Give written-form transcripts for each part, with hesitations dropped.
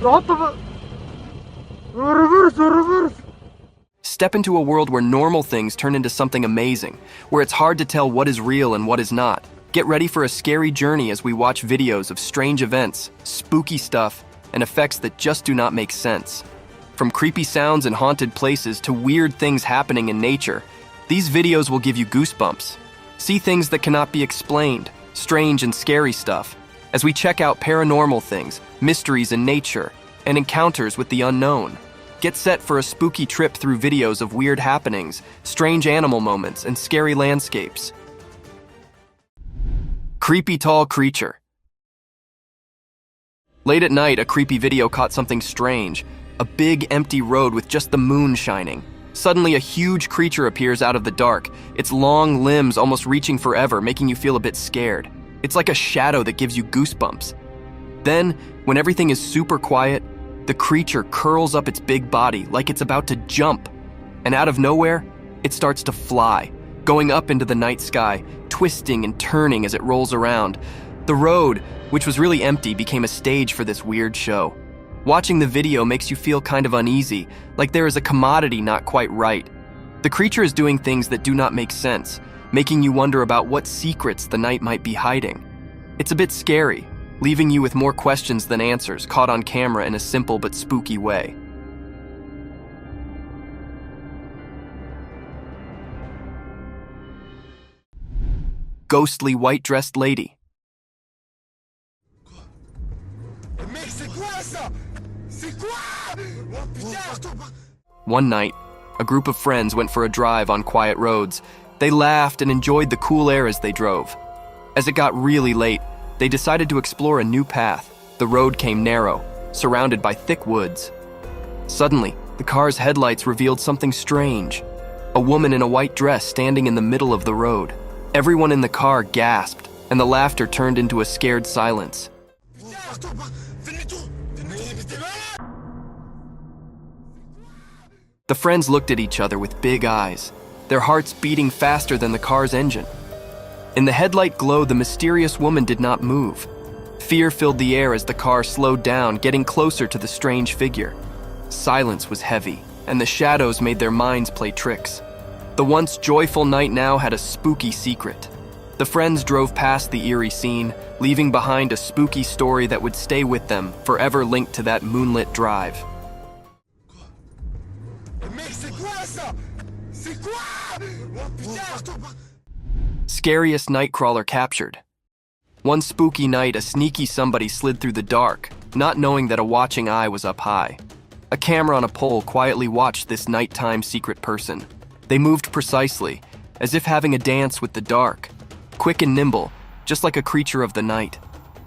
Octopus! Reverse, reverse! Step into a world where normal things turn into something amazing, where it's hard to tell what is real and what is not. Get ready for a scary journey as we watch videos of strange events, spooky stuff, and effects that just do not make sense. From creepy sounds and haunted places to weird things happening in nature, these videos will give you goosebumps. See things that cannot be explained, strange and scary stuff, as we check out paranormal things, mysteries in nature, and encounters with the unknown. Get set for a spooky trip through videos of weird happenings, strange animal moments, and scary landscapes. Creepy tall creature. Late at night, a creepy video caught something strange. A big, empty road with just the moon shining. Suddenly, a huge creature appears out of the dark, its long limbs almost reaching forever, making you feel a bit scared. It's like a shadow that gives you goosebumps. Then, when everything is super quiet, the creature curls up its big body like it's about to jump. And out of nowhere, it starts to fly, going up into the night sky, twisting and turning as it rolls around. The road, which was really empty, became a stage for this weird show. Watching the video makes you feel kind of uneasy, like there is a commodity not quite right. The creature is doing things that do not make sense, making you wonder about what secrets the night might be hiding. It's a bit scary, leaving you with more questions than answers, caught on camera in a simple but spooky way. Ghostly white-dressed lady. One night, a group of friends went for a drive on quiet roads. They laughed and enjoyed the cool air as they drove. As it got really late, they decided to explore a new path. The road came narrow, surrounded by thick woods. Suddenly, the car's headlights revealed something strange. A woman in a white dress standing in the middle of the road. Everyone in the car gasped, and the laughter turned into a scared silence. The friends looked at each other with big eyes, their hearts beating faster than the car's engine. In the headlight glow, the mysterious woman did not move. Fear filled the air as the car slowed down, getting closer to the strange figure. Silence was heavy, and the shadows made their minds play tricks. The once joyful night now had a spooky secret. The friends drove past the eerie scene, leaving behind a spooky story that would stay with them, forever linked to that moonlit drive. Scariest nightcrawler captured. One spooky night, a sneaky somebody slid through the dark, not knowing that a watching eye was up high. A camera on a pole quietly watched this nighttime secret person. They moved precisely, as if having a dance with the dark. Quick and nimble, just like a creature of the night.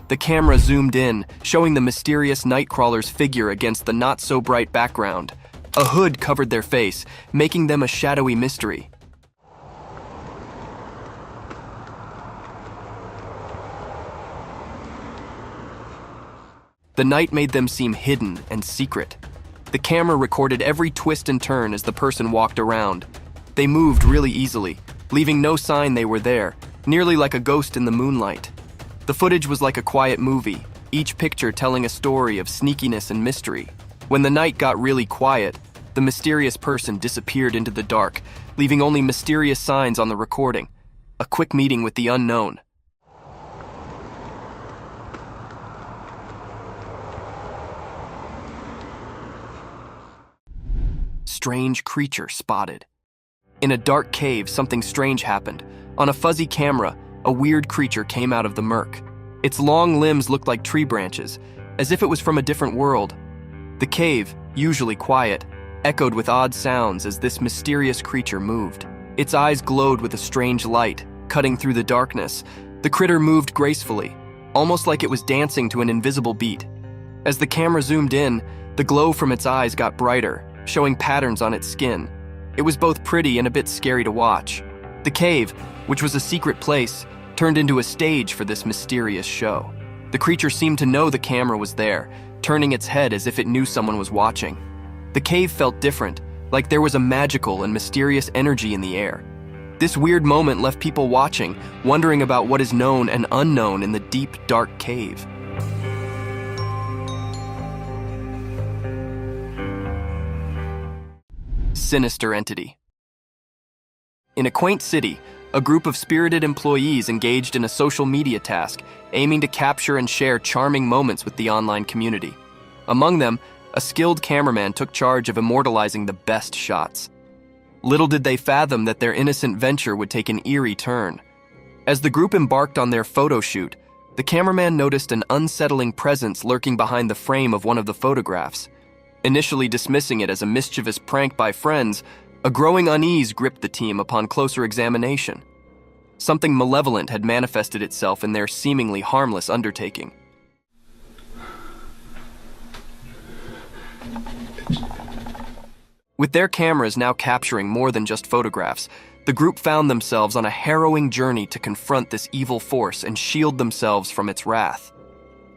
The camera zoomed in, showing the mysterious nightcrawler's figure against the not-so-bright background. A hood covered their face, making them a shadowy mystery. The night made them seem hidden and secret. The camera recorded every twist and turn as the person walked around. They moved really easily, leaving no sign they were there, nearly like a ghost in the moonlight. The footage was like a quiet movie, each picture telling a story of sneakiness and mystery. When the night got really quiet, the mysterious person disappeared into the dark, leaving only mysterious signs on the recording. A quick meeting with the unknown. Strange creature spotted. In a dark cave, something strange happened. On a fuzzy camera, a weird creature came out of the murk. Its long limbs looked like tree branches, as if it was from a different world. The cave, usually quiet, echoed with odd sounds as this mysterious creature moved. Its eyes glowed with a strange light, cutting through the darkness. The critter moved gracefully, almost like it was dancing to an invisible beat. As the camera zoomed in, the glow from its eyes got brighter, showing patterns on its skin. It was both pretty and a bit scary to watch. The cave, which was a secret place, turned into a stage for this mysterious show. The creature seemed to know the camera was there, turning its head as if it knew someone was watching. The cave felt different, like there was a magical and mysterious energy in the air. This weird moment left people watching, wondering about what is known and unknown in the deep, dark cave. Sinister entity. In a quaint city, a group of spirited employees engaged in a social media task, aiming to capture and share charming moments with the online community. Among them, a skilled cameraman took charge of immortalizing the best shots. Little did they fathom that their innocent venture would take an eerie turn. As the group embarked on their photo shoot, the cameraman noticed an unsettling presence lurking behind the frame of one of the photographs. Initially dismissing it as a mischievous prank by friends, a growing unease gripped the team upon closer examination. Something malevolent had manifested itself in their seemingly harmless undertaking. With their cameras now capturing more than just photographs, the group found themselves on a harrowing journey to confront this evil force and shield themselves from its wrath.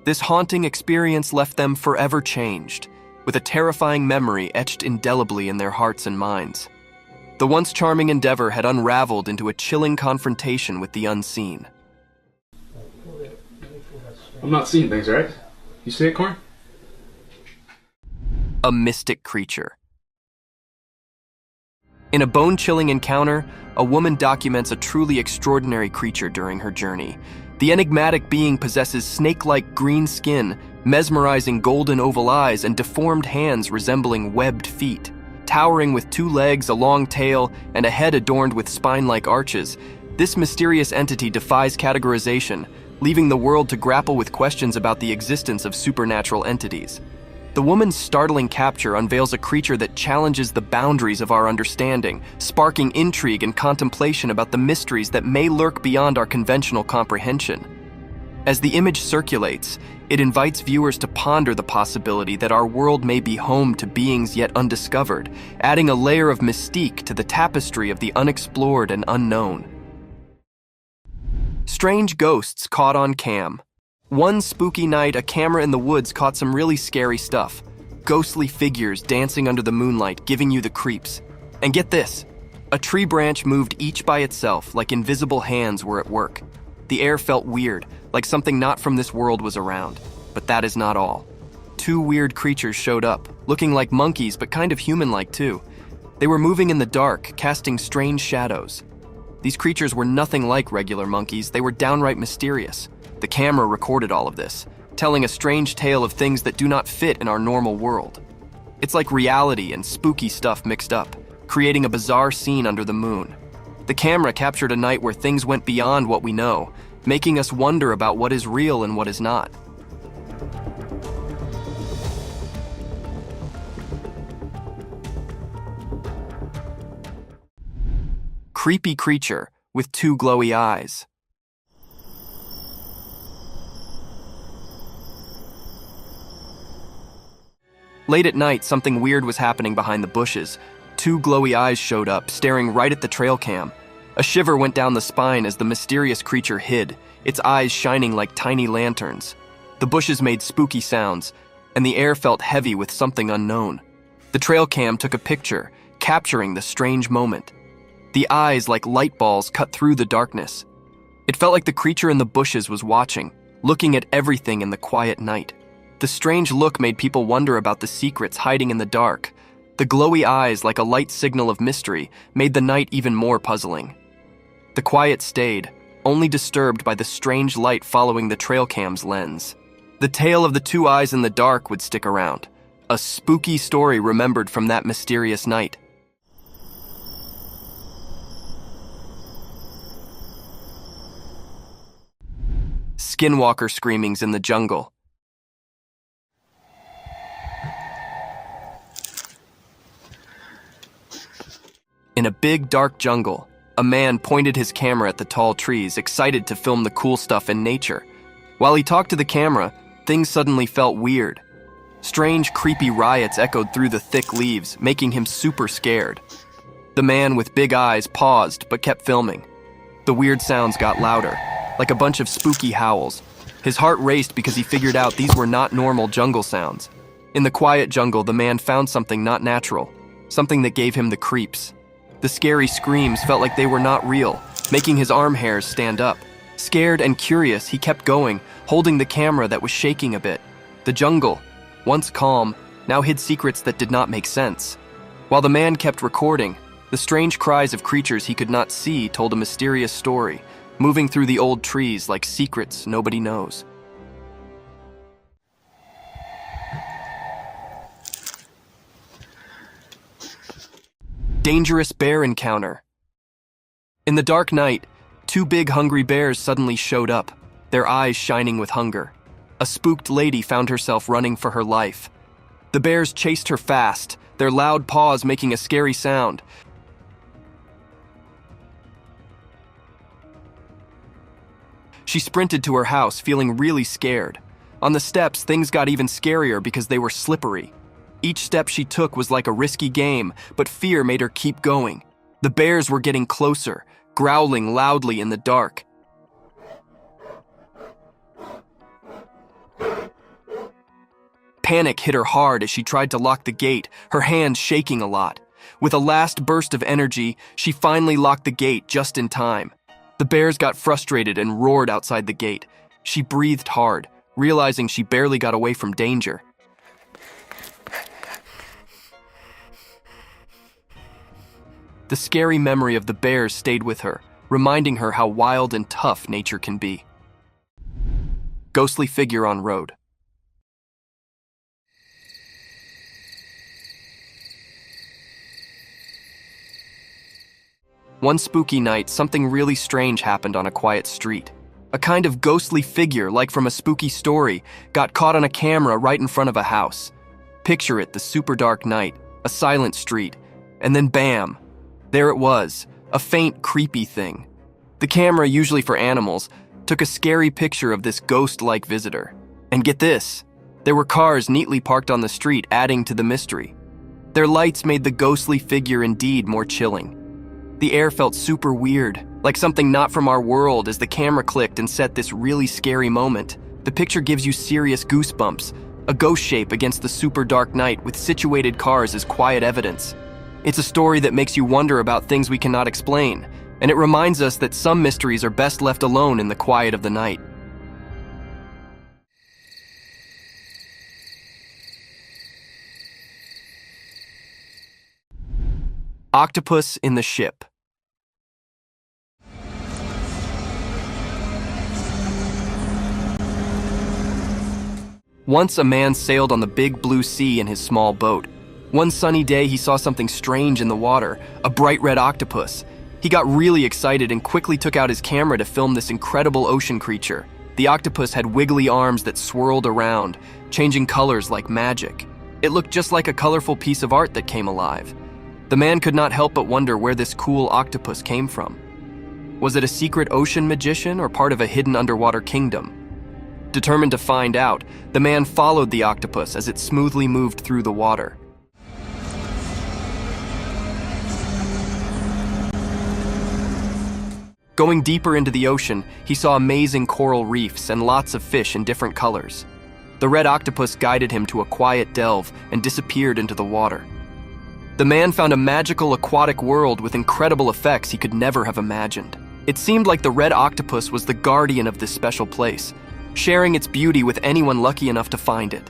This haunting experience left them forever changed, with a terrifying memory etched indelibly in their hearts and minds. The once charming endeavor had unraveled into a chilling confrontation with the unseen. I'm not seeing things, right? You see it, Corn? A mystic creature. In a bone-chilling encounter, a woman documents a truly extraordinary creature during her journey. The enigmatic being possesses snake-like green skin, mesmerizing golden oval eyes, and deformed hands resembling webbed feet. Towering with 2 legs, a long tail, and a head adorned with spine-like arches, this mysterious entity defies categorization, leaving the world to grapple with questions about the existence of supernatural entities. The woman's startling capture unveils a creature that challenges the boundaries of our understanding, sparking intrigue and contemplation about the mysteries that may lurk beyond our conventional comprehension. As the image circulates, it invites viewers to ponder the possibility that our world may be home to beings yet undiscovered, adding a layer of mystique to the tapestry of the unexplored and unknown. Strange ghosts caught on cam. One spooky night, a camera in the woods caught some really scary stuff. Ghostly figures dancing under the moonlight, giving you the creeps. And get this, a tree branch moved each by itself, like invisible hands were at work. The air felt weird, like something not from this world was around. But that is not all. 2 weird creatures showed up, looking like monkeys but kind of human-like too. They were moving in the dark, casting strange shadows. These creatures were nothing like regular monkeys, they were downright mysterious. The camera recorded all of this, telling a strange tale of things that do not fit in our normal world. It's like reality and spooky stuff mixed up, creating a bizarre scene under the moon. The camera captured a night where things went beyond what we know, making us wonder about what is real and what is not. Creepy creature with 2 glowy eyes. Late at night, something weird was happening behind the bushes. 2 glowy eyes showed up, staring right at the trail cam. A shiver went down the spine as the mysterious creature hid, its eyes shining like tiny lanterns. The bushes made spooky sounds, and the air felt heavy with something unknown. The trail cam took a picture, capturing the strange moment. The eyes, like light balls, cut through the darkness. It felt like the creature in the bushes was watching, looking at everything in the quiet night. The strange look made people wonder about the secrets hiding in the dark. The glowy eyes, like a light signal of mystery, made the night even more puzzling. The quiet stayed, only disturbed by the strange light following the trail cam's lens. The tale of the 2 eyes in the dark would stick around, a spooky story remembered from that mysterious night. Skinwalker screamings in the jungle. In a big, dark jungle, a man pointed his camera at the tall trees, excited to film the cool stuff in nature. While he talked to the camera, things suddenly felt weird. Strange, creepy riots echoed through the thick leaves, making him super scared. The man with big eyes paused, but kept filming. The weird sounds got louder, like a bunch of spooky howls. His heart raced because he figured out these were not normal jungle sounds. In the quiet jungle, the man found something not natural, something that gave him the creeps. The scary screams felt like they were not real, making his arm hairs stand up. Scared and curious, he kept going, holding the camera that was shaking a bit. The jungle, once calm, now hid secrets that did not make sense. While the man kept recording, the strange cries of creatures he could not see told a mysterious story, moving through the old trees like secrets nobody knows. Dangerous bear encounter. In the dark night, two big hungry bears suddenly showed up, their eyes shining with hunger. A spooked lady found herself running for her life. The bears chased her fast, their loud paws making a scary sound. She sprinted to her house, feeling really scared. On the steps, things got even scarier because they were slippery. Each step she took was like a risky game, but fear made her keep going. The bears were getting closer, growling loudly in the dark. Panic hit her hard as she tried to lock the gate, her hands shaking a lot. With a last burst of energy, she finally locked the gate just in time. The bears got frustrated and roared outside the gate. She breathed hard, realizing she barely got away from danger. The scary memory of the bears stayed with her, reminding her how wild and tough nature can be. Ghostly figure on road. One spooky night, something really strange happened on a quiet street. A kind of ghostly figure, like from a spooky story, got caught on a camera right in front of a house. Picture it, the super dark night, a silent street, and then bam! There it was, a faint, creepy thing. The camera, usually for animals, took a scary picture of this ghost-like visitor. And get this, there were cars neatly parked on the street, adding to the mystery. Their lights made the ghostly figure indeed more chilling. The air felt super weird, like something not from our world as the camera clicked and set this really scary moment. The picture gives you serious goosebumps, a ghost shape against the super dark night with situated cars as quiet evidence. It's a story that makes you wonder about things we cannot explain, and it reminds us that some mysteries are best left alone in the quiet of the night. Octopus in the ship. Once a man sailed on the big blue sea in his small boat. One sunny day, he saw something strange in the water, a bright red octopus. He got really excited and quickly took out his camera to film this incredible ocean creature. The octopus had wiggly arms that swirled around, changing colors like magic. It looked just like a colorful piece of art that came alive. The man could not help but wonder where this cool octopus came from. Was it a secret ocean magician or part of a hidden underwater kingdom? Determined to find out, the man followed the octopus as it smoothly moved through the water. Going deeper into the ocean, he saw amazing coral reefs and lots of fish in different colors. The red octopus guided him to a quiet delve and disappeared into the water. The man found a magical aquatic world with incredible effects he could never have imagined. It seemed like the red octopus was the guardian of this special place, sharing its beauty with anyone lucky enough to find it.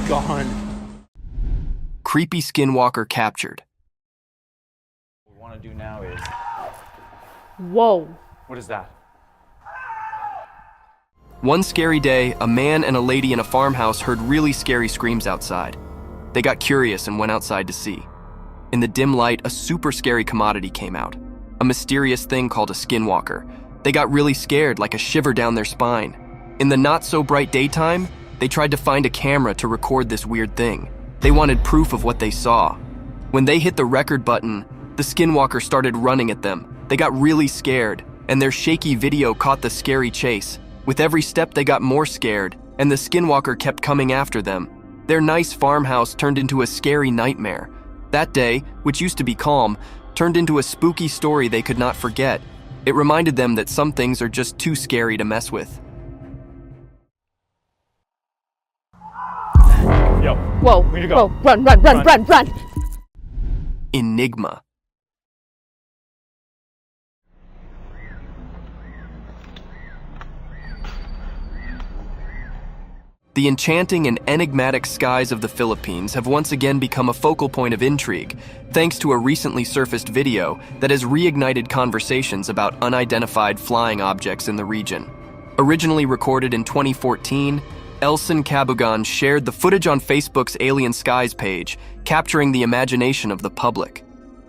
Gone. Creepy Skinwalker captured. What we want to do now is... Whoa. What is that? One scary day, a man and a lady in a farmhouse heard really scary screams outside. They got curious and went outside to see. In the dim light, a super scary commodity came out. A mysterious thing called a skinwalker. They got really scared, like a shiver down their spine. In the not-so-bright daytime, they tried to find a camera to record this weird thing. They wanted proof of what they saw. When they hit the record button, the skinwalker started running at them. They got really scared, and their shaky video caught the scary chase. With every step, they got more scared, and the skinwalker kept coming after them. Their nice farmhouse turned into a scary nightmare. That day, which used to be calm, turned into a spooky story they could not forget. It reminded them that some things are just too scary to mess with. Yo. Whoa. We need to go. Whoa. Run. Enigma. The enchanting and enigmatic skies of the Philippines have once again become a focal point of intrigue, thanks to a recently surfaced video that has reignited conversations about unidentified flying objects in the region. Originally recorded in 2014, Elson Cabugan shared the footage on Facebook's Alien Skies page, capturing the imagination of the public.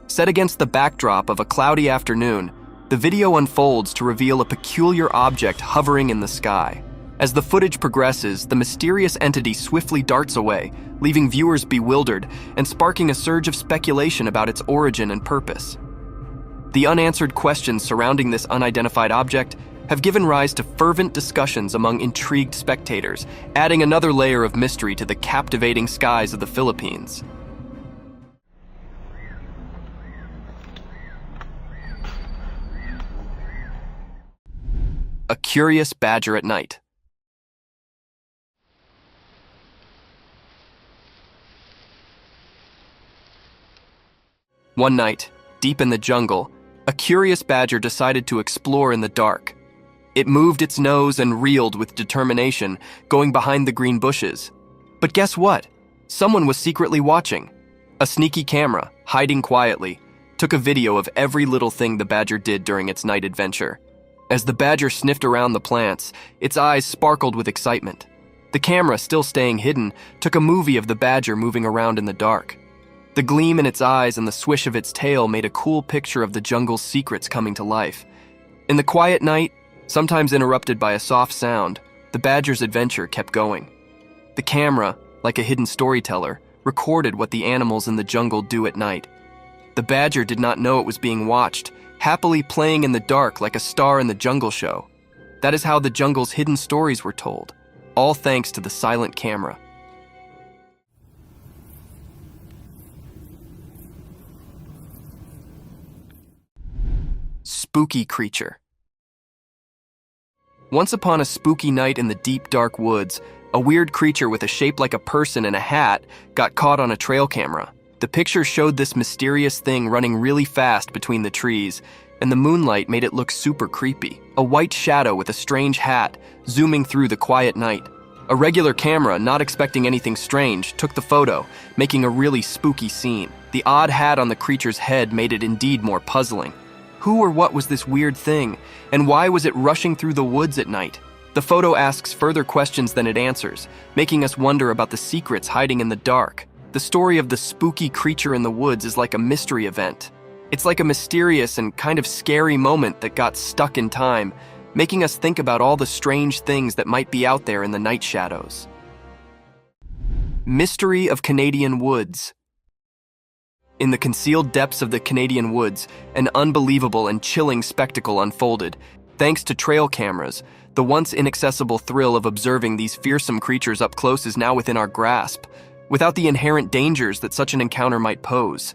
Set against the backdrop of a cloudy afternoon, the video unfolds to reveal a peculiar object hovering in the sky. As the footage progresses, the mysterious entity swiftly darts away, leaving viewers bewildered and sparking a surge of speculation about its origin and purpose. The unanswered questions surrounding this unidentified object have given rise to fervent discussions among intrigued spectators, adding another layer of mystery to the captivating skies of the Philippines. A curious badger at night. One night, deep in the jungle, a curious badger decided to explore in the dark. It moved its nose and reeled with determination, going behind the green bushes. But guess what? Someone was secretly watching. A sneaky camera, hiding quietly, took a video of every little thing the badger did during its night adventure. As the badger sniffed around the plants, its eyes sparkled with excitement. The camera, still staying hidden, took a movie of the badger moving around in the dark. The gleam in its eyes and the swish of its tail made a cool picture of the jungle's secrets coming to life. In the quiet night, sometimes interrupted by a soft sound, the badger's adventure kept going. The camera, like a hidden storyteller, recorded what the animals in the jungle do at night. The badger did not know it was being watched, happily playing in the dark like a star in the jungle show. That is how the jungle's hidden stories were told, all thanks to the silent camera. Spooky creature. Once upon a spooky night in the deep, dark woods, a weird creature with a shape like a person and a hat got caught on a trail camera. The picture showed this mysterious thing running really fast between the trees, and the moonlight made it look super creepy. A white shadow with a strange hat, zooming through the quiet night. A regular camera, not expecting anything strange, took the photo, making a really spooky scene. The odd hat on the creature's head made it indeed more puzzling. Who or what was this weird thing, and why was it rushing through the woods at night? The photo asks further questions than it answers, making us wonder about the secrets hiding in the dark. The story of the spooky creature in the woods is like a mystery event. It's like a mysterious and kind of scary moment that got stuck in time, making us think about all the strange things that might be out there in the night shadows. Mystery of Canadian Woods. In the concealed depths of the Canadian woods, an unbelievable and chilling spectacle unfolded. Thanks to trail cameras, the once inaccessible thrill of observing these fearsome creatures up close is now within our grasp, without the inherent dangers that such an encounter might pose.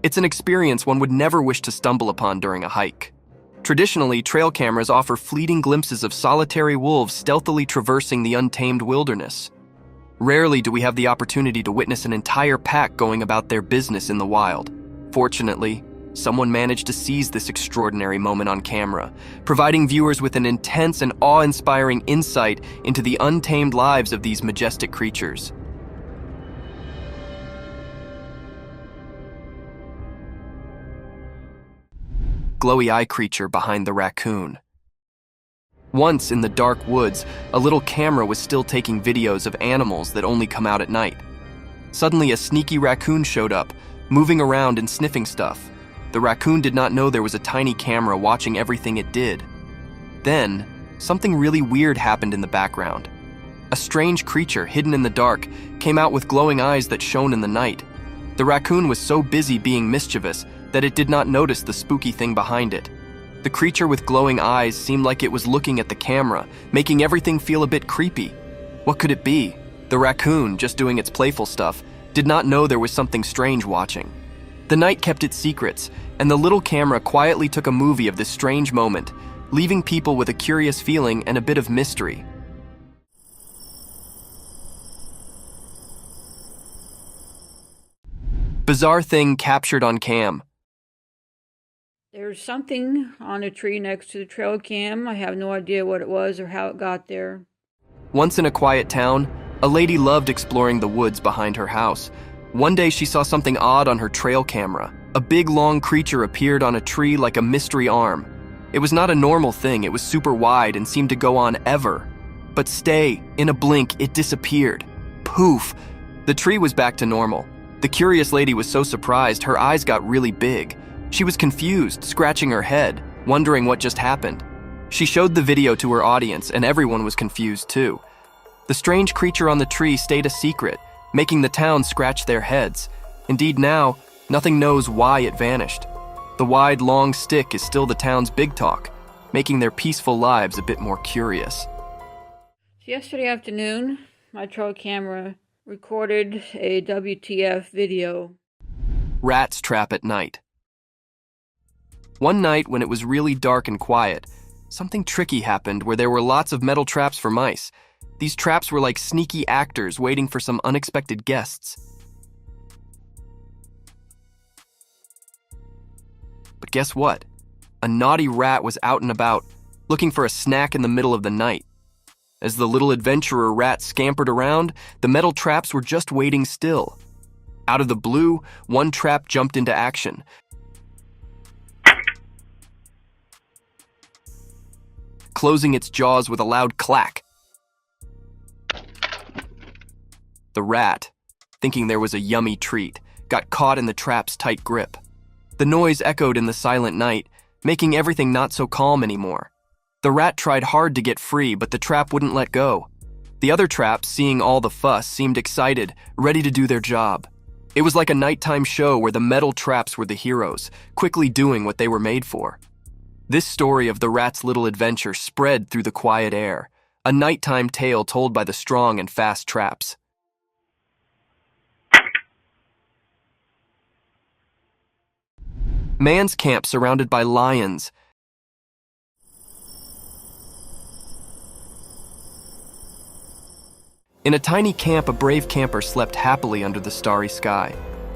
It's an experience one would never wish to stumble upon during a hike. Traditionally, trail cameras offer fleeting glimpses of solitary wolves stealthily traversing the untamed wilderness. Rarely do we have the opportunity to witness an entire pack going about their business in the wild. Fortunately, someone managed to seize this extraordinary moment on camera, providing viewers with an intense and awe-inspiring insight into the untamed lives of these majestic creatures. Glowy eye creature behind the raccoon. Once in the dark woods, a little camera was still taking videos of animals that only come out at night. Suddenly, a sneaky raccoon showed up, moving around and sniffing stuff. The raccoon did not know there was a tiny camera watching everything it did. Then, something really weird happened in the background. A strange creature hidden in the dark came out with glowing eyes that shone in the night. The raccoon was so busy being mischievous that it did not notice the spooky thing behind it. The creature with glowing eyes seemed like it was looking at the camera, making everything feel a bit creepy. What could it be? The raccoon, just doing its playful stuff, did not know there was something strange watching. The night kept its secrets, and the little camera quietly took a movie of this strange moment, leaving people with a curious feeling and a bit of mystery. Bizarre thing captured on cam. There's something on a tree next to the trail cam. I have no idea what it was or how it got there. Once in a quiet town, A lady loved exploring the woods behind her house. One day she saw something odd on her trail camera. A big long creature appeared on a tree like a mystery arm. It was not a normal thing, it was super wide and seemed to go on ever. But stay, in a blink, it disappeared. Poof! The tree was back to normal. The curious lady was so surprised, her eyes got really big. She was confused, scratching her head, wondering what just happened. She showed the video to her audience, and everyone was confused too. The strange creature on the tree stayed a secret, making the town scratch their heads. Indeed now, nothing knows why it vanished. The wide, long stick is still the town's big talk, making their peaceful lives a bit more curious. Yesterday afternoon, my trail camera recorded a WTF video. Rats trap at night. One night when it was really dark and quiet, something tricky happened where there were lots of metal traps for mice. These traps were like sneaky actors waiting for some unexpected guests. But guess what? A naughty rat was out and about, looking for a snack in the middle of the night. As the little adventurer rat scampered around, the metal traps were just waiting still. Out of the blue, one trap jumped into action. Closing its jaws with a loud clack. The rat, thinking there was a yummy treat, got caught in the trap's tight grip. The noise echoed in the silent night, making everything not so calm anymore. The rat tried hard to get free, but the trap wouldn't let go. The other traps, seeing all the fuss, seemed excited, ready to do their job. It was like a nighttime show where the metal traps were the heroes, quickly doing what they were made for. This story of the rat's little adventure spread through the quiet air, a nighttime tale told by the strong and fast traps. Man's camp surrounded by lions. In a tiny camp, a brave camper slept happily under the starry sky.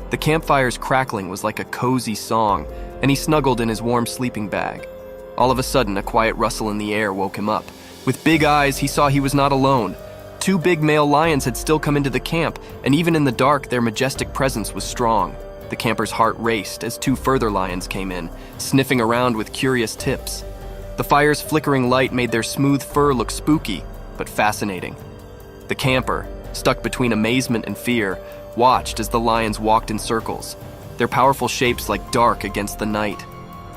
The campfire's crackling was like a cozy song, and he snuggled in his warm sleeping bag. All of a sudden, a quiet rustle in the air woke him up. With big eyes, he saw he was not alone. 2 big male lions had still come into the camp, and even in the dark, their majestic presence was strong. The camper's heart raced as 2 further lions came in, sniffing around with curious tips. The fire's flickering light made their smooth fur look spooky, but fascinating. The camper, stuck between amazement and fear, watched as the lions walked in circles, their powerful shapes like dark against the night.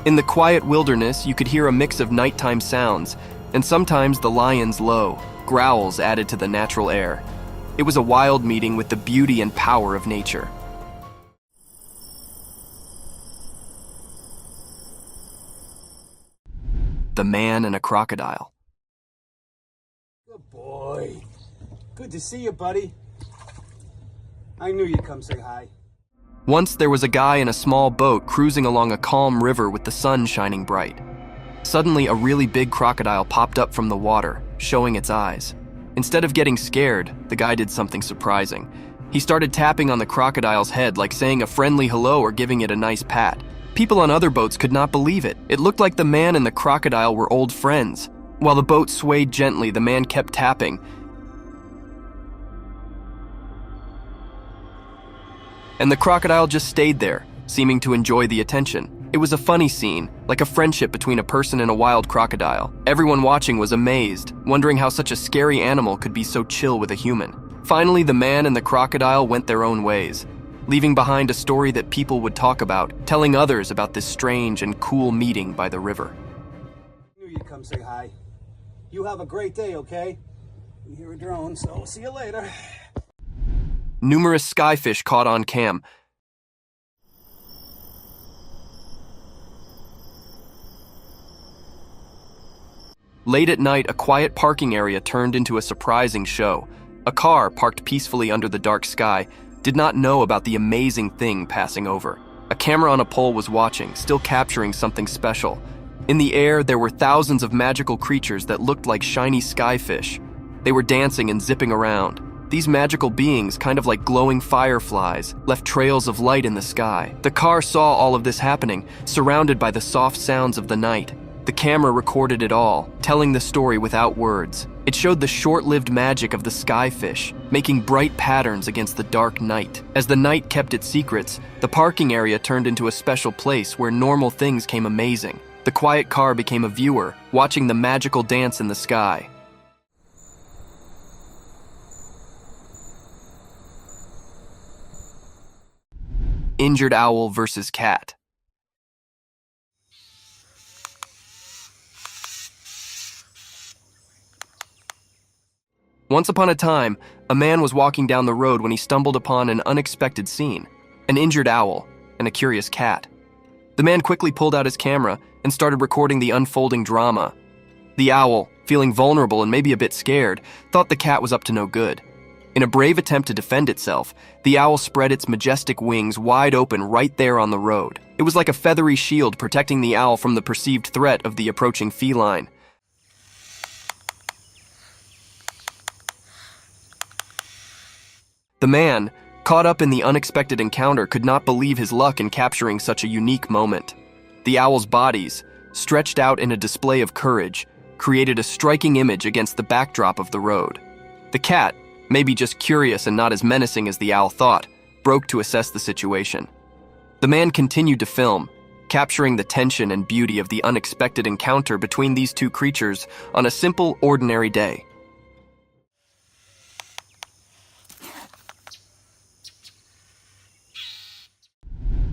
In the quiet wilderness, you could hear a mix of nighttime sounds, and sometimes the lions' low growls added to the natural air. It was a wild meeting with the beauty and power of nature. The Man and a Crocodile. Good boy. Good to see you, buddy. I knew you'd come say hi. Once there was a guy in a small boat cruising along a calm river with the sun shining bright. Suddenly, a really big crocodile popped up from the water, showing its eyes. Instead of getting scared, the guy did something surprising. He started tapping on the crocodile's head like saying a friendly hello or giving it a nice pat. People on other boats could not believe it. It looked like the man and the crocodile were old friends. While the boat swayed gently, the man kept tapping. And the crocodile just stayed there, seeming to enjoy the attention. It was a funny scene, like a friendship between a person and a wild crocodile. Everyone watching was amazed, wondering how such a scary animal could be so chill with a human. Finally, the man and the crocodile went their own ways, leaving behind a story that people would talk about, telling others about this strange and cool meeting by the river. I knew you'd come say hi. You have a great day, okay? You hear a drone, so see you later. Numerous skyfish caught on cam. Late at night, a quiet parking area turned into a surprising show. A car, parked peacefully under the dark sky, did not know about the amazing thing passing over. A camera on a pole was watching, still capturing something special. In the air, there were thousands of magical creatures that looked like shiny skyfish. They were dancing and zipping around. These magical beings, kind of like glowing fireflies, left trails of light in the sky. The car saw all of this happening, surrounded by the soft sounds of the night. The camera recorded it all, telling the story without words. It showed the short-lived magic of the skyfish, making bright patterns against the dark night. As the night kept its secrets, the parking area turned into a special place where normal things came amazing. The quiet car became a viewer, watching the magical dance in the sky. Injured owl versus cat. Once upon a time, a man was walking down the road when he stumbled upon an unexpected scene, an injured owl and a curious cat. The man quickly pulled out his camera and started recording the unfolding drama. The owl, feeling vulnerable and maybe a bit scared, thought the cat was up to no good. In a brave attempt to defend itself, the owl spread its majestic wings wide open right there on the road. It was like a feathery shield protecting the owl from the perceived threat of the approaching feline. The man, caught up in the unexpected encounter, could not believe his luck in capturing such a unique moment. The owl's bodies, stretched out in a display of courage, created a striking image against the backdrop of the road. The cat, maybe just curious and not as menacing as the owl thought, broke to assess the situation. The man continued to film, capturing the tension and beauty of the unexpected encounter between these two creatures on a simple, ordinary day.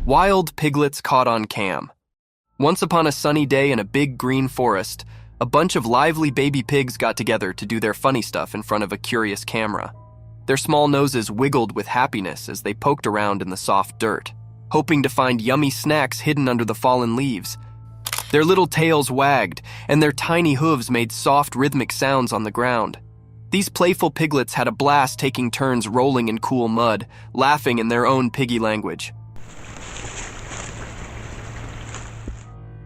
Wild piglets caught on cam. Once upon a sunny day in a big green forest, a bunch of lively baby pigs got together to do their funny stuff in front of a curious camera. Their small noses wiggled with happiness as they poked around in the soft dirt, hoping to find yummy snacks hidden under the fallen leaves. Their little tails wagged, and their tiny hooves made soft rhythmic sounds on the ground. These playful piglets had a blast taking turns rolling in cool mud, laughing in their own piggy language.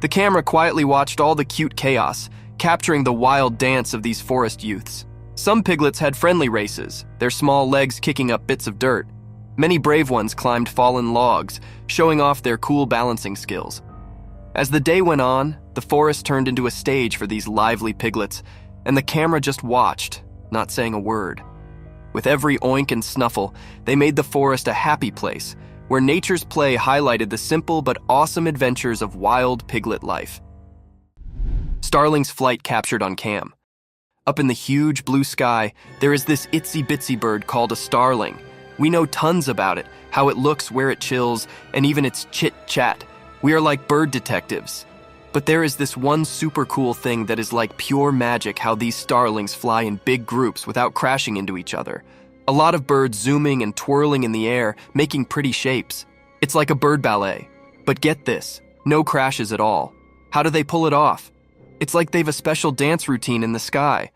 The camera quietly watched all the cute chaos, capturing the wild dance of these forest youths. Some piglets had friendly races, their small legs kicking up bits of dirt. Many brave ones climbed fallen logs, showing off their cool balancing skills. As the day went on, the forest turned into a stage for these lively piglets, and the camera just watched, not saying a word. With every oink and snuffle, they made the forest a happy place, where nature's play highlighted the simple but awesome adventures of wild piglet life. Starling's flight captured on cam. Up in the huge blue sky, there is this itsy-bitsy bird called a starling. We know tons about it, how it looks, where it chills, and even its chit-chat. We are like bird detectives. But there is this one super cool thing that is like pure magic, how these starlings fly in big groups without crashing into each other. A lot of birds zooming and twirling in the air, making pretty shapes. It's like a bird ballet. But get this, no crashes at all. How do they pull it off? It's like they've a special dance routine in the sky.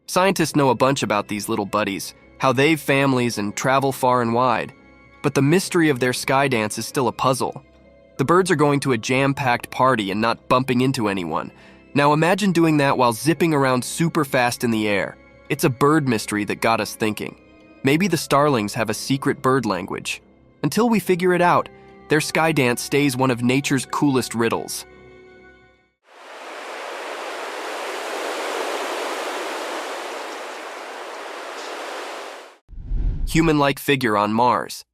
Scientists know a bunch about these little buddies, how they've families and travel far and wide. But the mystery of their sky dance is still a puzzle. The birds are going to a jam-packed party and not bumping into anyone. Now imagine doing that while zipping around super fast in the air. It's a bird mystery that got us thinking. Maybe the starlings have a secret bird language. Until we figure it out, their sky dance stays one of nature's coolest riddles. Human-like figure on Mars.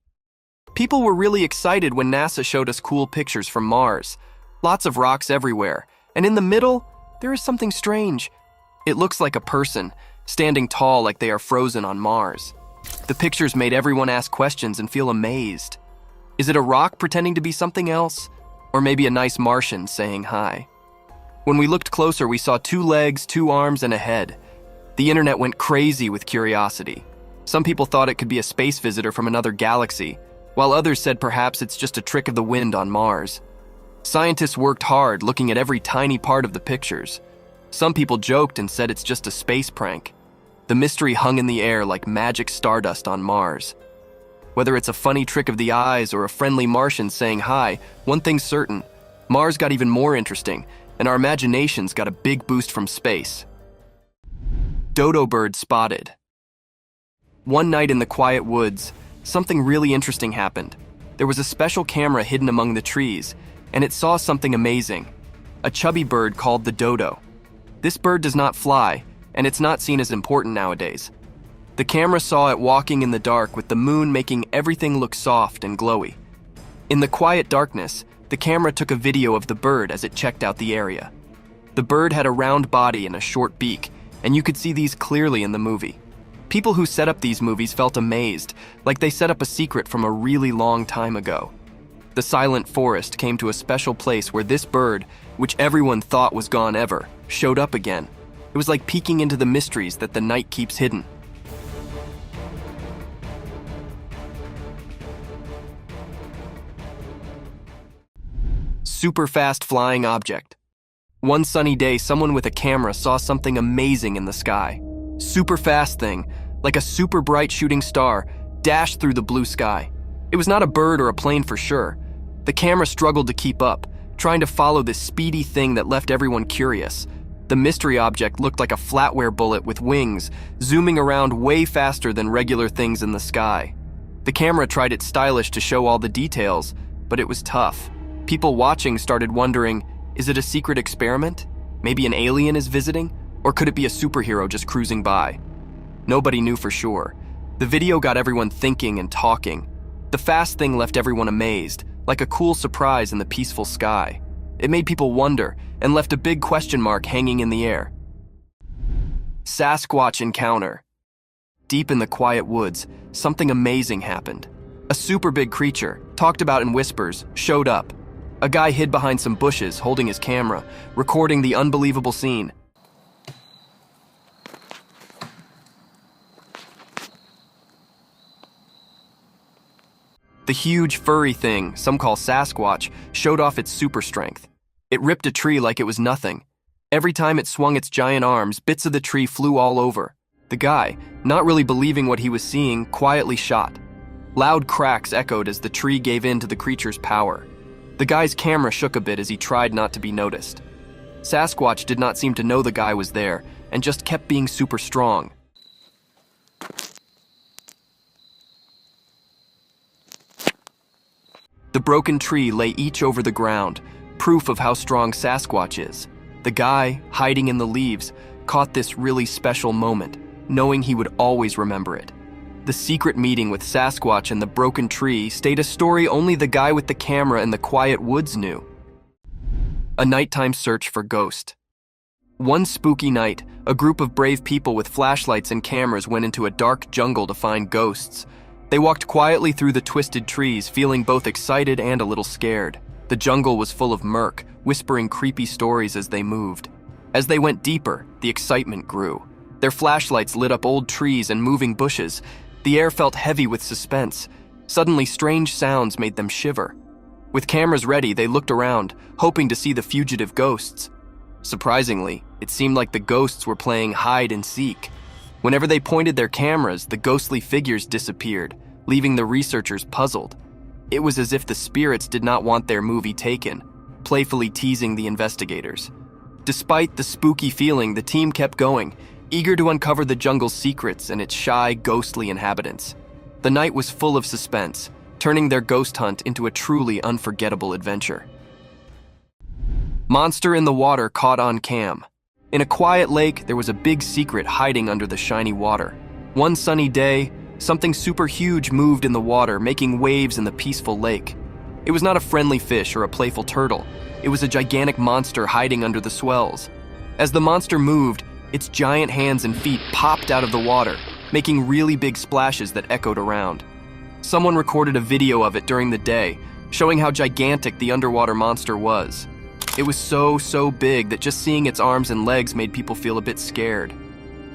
People were really excited when NASA showed us cool pictures from Mars. Lots of rocks everywhere, and in the middle, there is something strange. It looks like a person, standing tall like they are frozen on Mars. The pictures made everyone ask questions and feel amazed. Is it a rock pretending to be something else? Or maybe a nice Martian saying hi? When we looked closer, we saw 2 legs, 2 arms, and a head. The internet went crazy with curiosity. Some people thought it could be a space visitor from another galaxy, while others said perhaps it's just a trick of the wind on Mars. Scientists worked hard looking at every tiny part of the pictures. Some people joked and said it's just a space prank. The mystery hung in the air like magic stardust on Mars. Whether it's a funny trick of the eyes or a friendly Martian saying hi, one thing's certain: Mars got even more interesting, and our imaginations got a big boost from space. Dodo bird spotted. One night in the quiet woods, something really interesting happened. There was a special camera hidden among the trees, and it saw something amazing. A chubby bird called the Dodo. This bird does not fly, and it's not seen as important nowadays. The camera saw it walking in the dark with the moon making everything look soft and glowy. In the quiet darkness, the camera took a video of the bird as it checked out the area. The bird had a round body and a short beak, and you could see these clearly in the movie. People who set up these movies felt amazed, like they set up a secret from a really long time ago. The silent forest came to a special place where this bird, which everyone thought was gone ever, showed up again. It was like peeking into the mysteries that the night keeps hidden. Super fast flying object. One sunny day, someone with a camera saw something amazing in the sky. Super fast thing, like a super bright shooting star, dashed through the blue sky. It was not a bird or a plane for sure. The camera struggled to keep up, trying to follow this speedy thing that left everyone curious. The mystery object looked like a flatware bullet with wings, zooming around way faster than regular things in the sky. The camera tried its stylish to show all the details, but it was tough. People watching started wondering, is it a secret experiment? Maybe an alien is visiting? Or could it be a superhero just cruising by? Nobody knew for sure. The video got everyone thinking and talking. The fast thing left everyone amazed, like a cool surprise in the peaceful sky. It made people wonder and left a big question mark hanging in the air. Sasquatch encounter. Deep in the quiet woods, something amazing happened. A super big creature, talked about in whispers, showed up. A guy hid behind some bushes, holding his camera, recording the unbelievable scene. The huge furry thing, some call Sasquatch, showed off its super strength. It ripped a tree like it was nothing. Every time it swung its giant arms, bits of the tree flew all over. The guy, not really believing what he was seeing, quietly shot. Loud cracks echoed as the tree gave in to the creature's power. The guy's camera shook a bit as he tried not to be noticed. Sasquatch did not seem to know the guy was there and just kept being super strong. The broken tree lay each over the ground, proof of how strong Sasquatch is. The guy, hiding in the leaves, caught this really special moment, knowing he would always remember it. The secret meeting with Sasquatch and the broken tree stayed a story only the guy with the camera in the quiet woods knew. A nighttime search for ghost. One spooky night, a group of brave people with flashlights and cameras went into a dark jungle to find ghosts. They walked quietly through the twisted trees, feeling both excited and a little scared. The jungle was full of murk, whispering creepy stories as they moved. As they went deeper, the excitement grew. Their flashlights lit up old trees and moving bushes. The air felt heavy with suspense. Suddenly, strange sounds made them shiver. With cameras ready, they looked around, hoping to see the fugitive ghosts. Surprisingly, it seemed like the ghosts were playing hide and seek. Whenever they pointed their cameras, the ghostly figures disappeared, leaving the researchers puzzled. It was as if the spirits did not want their movie taken, playfully teasing the investigators. Despite the spooky feeling, the team kept going, eager to uncover the jungle's secrets and its shy, ghostly inhabitants. The night was full of suspense, turning their ghost hunt into a truly unforgettable adventure. Monster in the water caught on cam. In a quiet lake, there was a big secret hiding under the shiny water. One sunny day, something super huge moved in the water, making waves in the peaceful lake. It was not a friendly fish or a playful turtle. It was a gigantic monster hiding under the swells. As the monster moved, its giant hands and feet popped out of the water, making really big splashes that echoed around. Someone recorded a video of it during the day, showing how gigantic the underwater monster was. It was so big that just seeing its arms and legs made people feel a bit scared.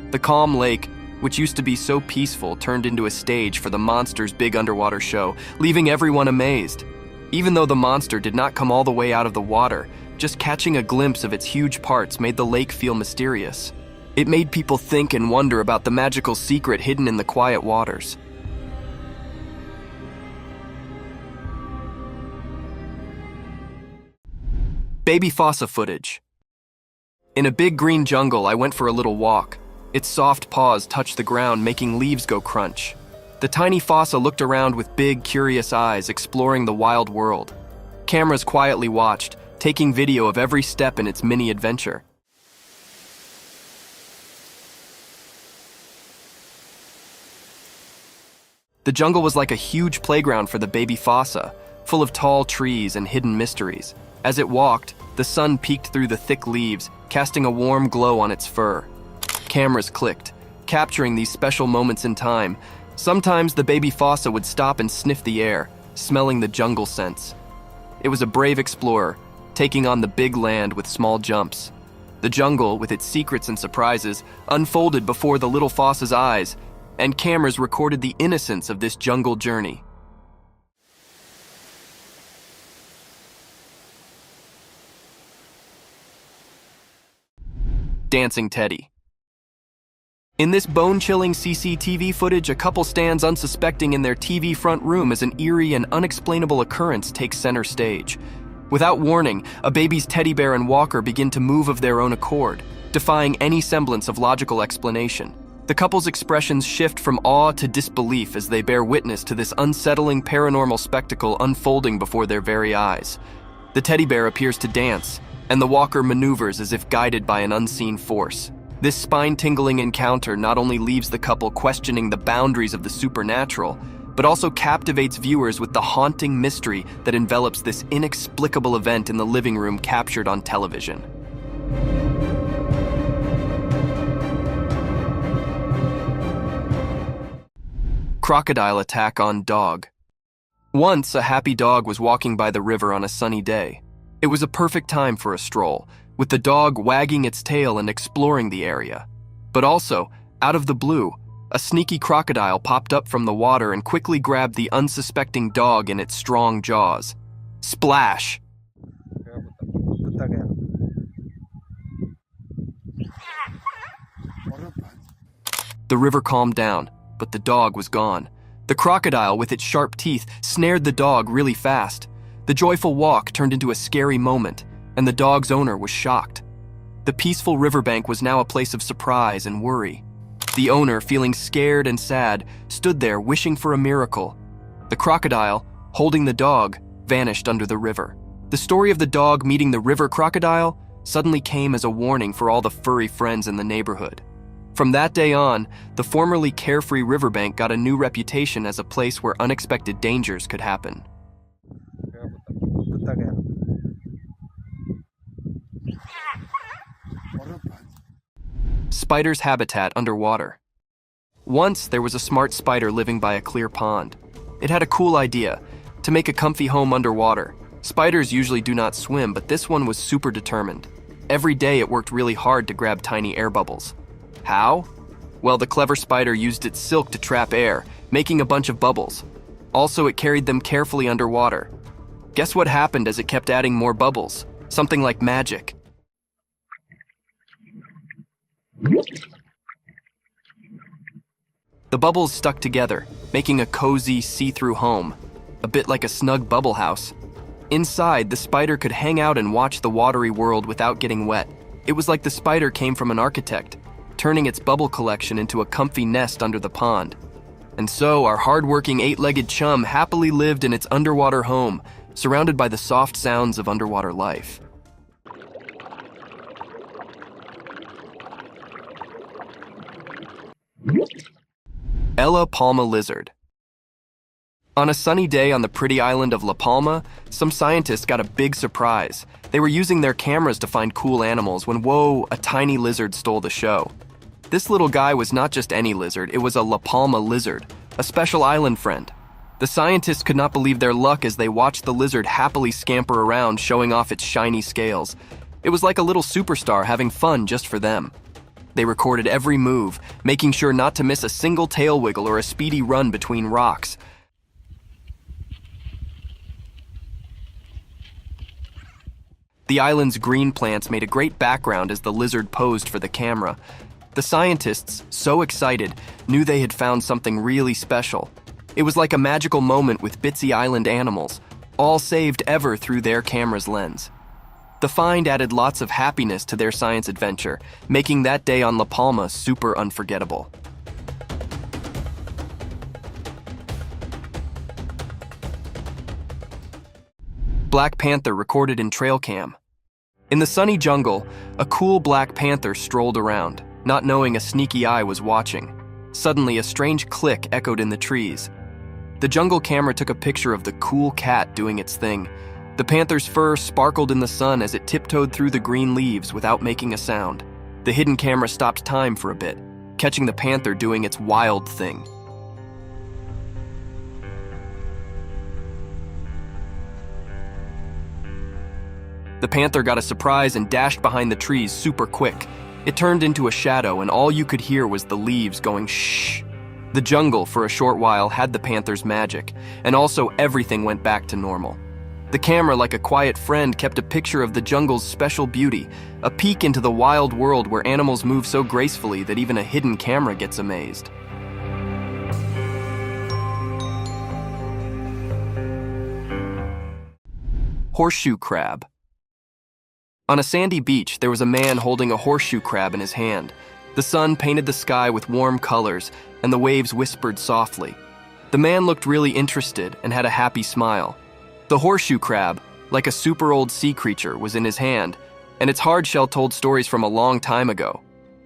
The calm lake, which used to be so peaceful, turned into a stage for the monster's big underwater show, leaving everyone amazed. Even though the monster did not come all the way out of the water, just catching a glimpse of its huge parts made the lake feel mysterious. It made people think and wonder about the magical secret hidden in the quiet waters. Baby fossa footage. In a big green jungle, I went for a little walk. Its soft paws touched the ground, making leaves go crunch. The tiny fossa looked around with big, curious eyes, exploring the wild world. Cameras quietly watched, taking video of every step in its mini adventure. The jungle was like a huge playground for the baby fossa, full of tall trees and hidden mysteries. As it walked, the sun peeked through the thick leaves, casting a warm glow on its fur. Cameras clicked, capturing these special moments in time. Sometimes the baby fossa would stop and sniff the air, smelling the jungle scents. It was a brave explorer, taking on the big land with small jumps. The jungle, with its secrets and surprises, unfolded before the little fossa's eyes, and cameras recorded the innocence of this jungle journey. Dancing Teddy. In this bone-chilling CCTV footage, a couple stands unsuspecting in their TV front room as an eerie and unexplainable occurrence takes center stage. Without warning, a baby's teddy bear and walker begin to move of their own accord, defying any semblance of logical explanation. The couple's expressions shift from awe to disbelief as they bear witness to this unsettling paranormal spectacle unfolding before their very eyes. The teddy bear appears to dance, and the walker maneuvers as if guided by an unseen force. This spine-tingling encounter not only leaves the couple questioning the boundaries of the supernatural, but also captivates viewers with the haunting mystery that envelops this inexplicable event in the living room captured on television. Crocodile attack on dog. Once, a happy dog was walking by the river on a sunny day. It was a perfect time for a stroll, with the dog wagging its tail and exploring the area. But also, out of the blue, a sneaky crocodile popped up from the water and quickly grabbed the unsuspecting dog in its strong jaws. Splash! The river calmed down, but the dog was gone. The crocodile, with its sharp teeth, snared the dog really fast. The joyful walk turned into a scary moment, and the dog's owner was shocked. The peaceful riverbank was now a place of surprise and worry. The owner, feeling scared and sad, stood there wishing for a miracle. The crocodile, holding the dog, vanished under the river. The story of the dog meeting the river crocodile suddenly came as a warning for all the furry friends in the neighborhood. From that day on, the formerly carefree riverbank got a new reputation as a place where unexpected dangers could happen. Spider's habitat underwater. Once, there was a smart spider living by a clear pond. It had a cool idea, to make a comfy home underwater. Spiders usually do not swim, but this one was super determined. Every day it worked really hard to grab tiny air bubbles. How? Well, the clever spider used its silk to trap air, making a bunch of bubbles. Also, it carried them carefully underwater. Guess what happened as it kept adding more bubbles? Something like magic. The bubbles stuck together, making a cozy, see-through home, a bit like a snug bubble house. Inside, the spider could hang out and watch the watery world without getting wet. It was like the spider came from an architect, turning its bubble collection into a comfy nest under the pond. And so, our hard-working eight-legged chum happily lived in its underwater home, surrounded by the soft sounds of underwater life. Ella Palma lizard. On a sunny day on the pretty island of La Palma, some scientists got a big surprise. They were using their cameras to find cool animals when, whoa, a tiny lizard stole the show. This little guy was not just any lizard, it was a La Palma lizard, a special island friend. The scientists could not believe their luck as they watched the lizard happily scamper around, showing off its shiny scales. It was like a little superstar having fun just for them. They recorded every move, making sure not to miss a single tail wiggle or a speedy run between rocks. The island's green plants made a great background as the lizard posed for the camera. The scientists, so excited, knew they had found something really special. It was like a magical moment with Bitsy Island animals, all saved ever through their camera's lens. The find added lots of happiness to their science adventure, making that day on La Palma super unforgettable. Black Panther recorded in trail cam. In the sunny jungle, a cool black panther strolled around, not knowing a sneaky eye was watching. Suddenly, a strange click echoed in the trees. The jungle camera took a picture of the cool cat doing its thing. The panther's fur sparkled in the sun as it tiptoed through the green leaves without making a sound. The hidden camera stopped time for a bit, catching the panther doing its wild thing. The panther got a surprise and dashed behind the trees super quick. It turned into a shadow, and all you could hear was the leaves going shh. The jungle, for a short while, had the panther's magic, and also everything went back to normal. The camera, like a quiet friend, kept a picture of the jungle's special beauty, a peek into the wild world where animals move so gracefully that even a hidden camera gets amazed. Horseshoe crab. On a sandy beach, there was a man holding a horseshoe crab in his hand. The sun painted the sky with warm colors, and the waves whispered softly. The man looked really interested and had a happy smile. The horseshoe crab, like a super old sea creature, was in his hand, and its hard shell told stories from a long time ago.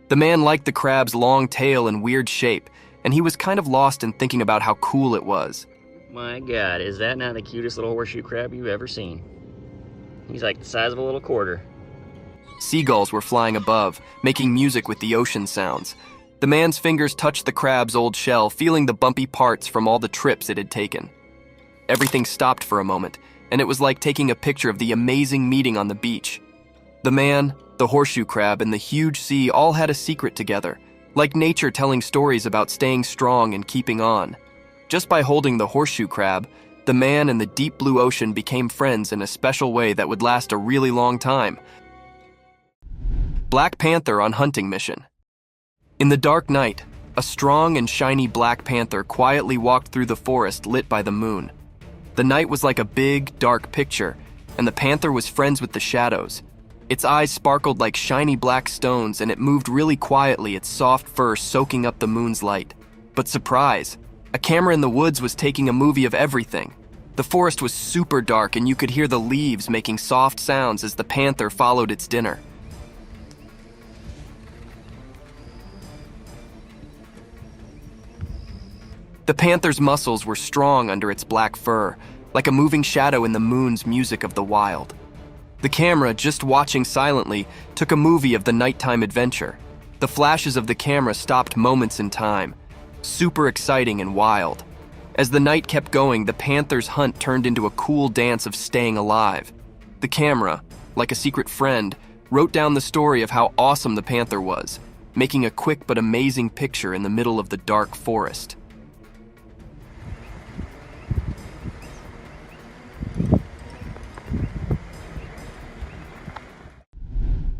The man liked the crab's long tail and weird shape, and he was kind of lost in thinking about how cool it was. My God, is that not the cutest little horseshoe crab you've ever seen? He's like the size of a little quarter. Seagulls were flying above, making music with the ocean sounds. The man's fingers touched the crab's old shell, feeling the bumpy parts from all the trips it had taken. Everything stopped for a moment, and it was like taking a picture of the amazing meeting on the beach. The man, the horseshoe crab, and the huge sea all had a secret together, like nature telling stories about staying strong and keeping on. Just by holding the horseshoe crab, the man and the deep blue ocean became friends in a special way that would last a really long time. Black Panther on hunting mission. In the dark night, a strong and shiny black panther quietly walked through the forest lit by the moon. The night was like a big, dark picture, and the panther was friends with the shadows. Its eyes sparkled like shiny black stones, and it moved really quietly, its soft fur soaking up the moon's light. But surprise, a camera in the woods was taking a movie of everything. The forest was super dark, and you could hear the leaves making soft sounds as the panther followed its dinner. The panther's muscles were strong under its black fur, like a moving shadow in the moon's music of the wild. The camera, just watching silently, took a movie of the nighttime adventure. The flashes of the camera stopped moments in time, super exciting and wild. As the night kept going, the panther's hunt turned into a cool dance of staying alive. The camera, like a secret friend, wrote down the story of how awesome the panther was, making a quick but amazing picture in the middle of the dark forest.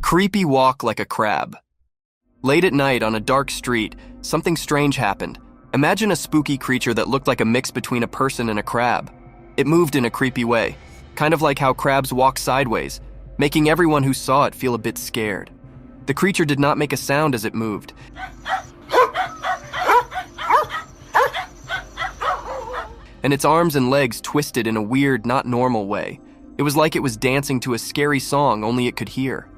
Creepy walk like a crab. Late at night on a dark street, something strange happened. Imagine a spooky creature that looked like a mix between a person and a crab. It moved in a creepy way, kind of like how crabs walk sideways, making everyone who saw it feel a bit scared. The creature did not make a sound as it moved. And its arms and legs twisted in a weird, not normal way. It was like it was dancing to a scary song only it could hear.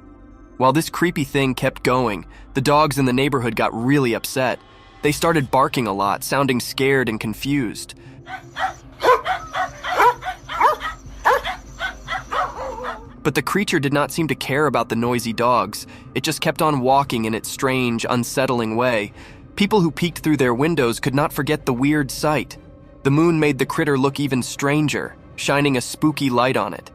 While this creepy thing kept going, the dogs in the neighborhood got really upset. They started barking a lot, sounding scared and confused. But the creature did not seem to care about the noisy dogs. It just kept on walking in its strange, unsettling way. People who peeked through their windows could not forget the weird sight. The moon made the critter look even stranger, shining a spooky light on it.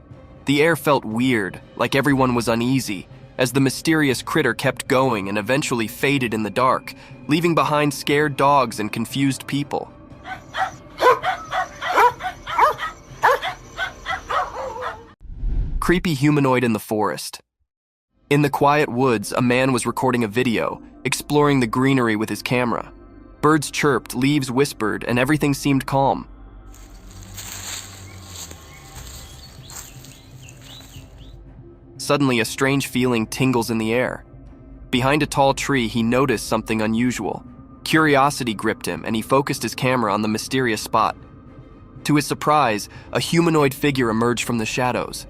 The air felt weird, like everyone was uneasy, as the mysterious critter kept going and eventually faded in the dark, leaving behind scared dogs and confused people. Creepy humanoid in the forest. In the quiet woods, a man was recording a video, exploring the greenery with his camera. Birds chirped, leaves whispered, and everything seemed calm. Suddenly, a strange feeling tingles in the air. Behind a tall tree, he noticed something unusual. Curiosity gripped him, and he focused his camera on the mysterious spot. To his surprise, a humanoid figure emerged from the shadows.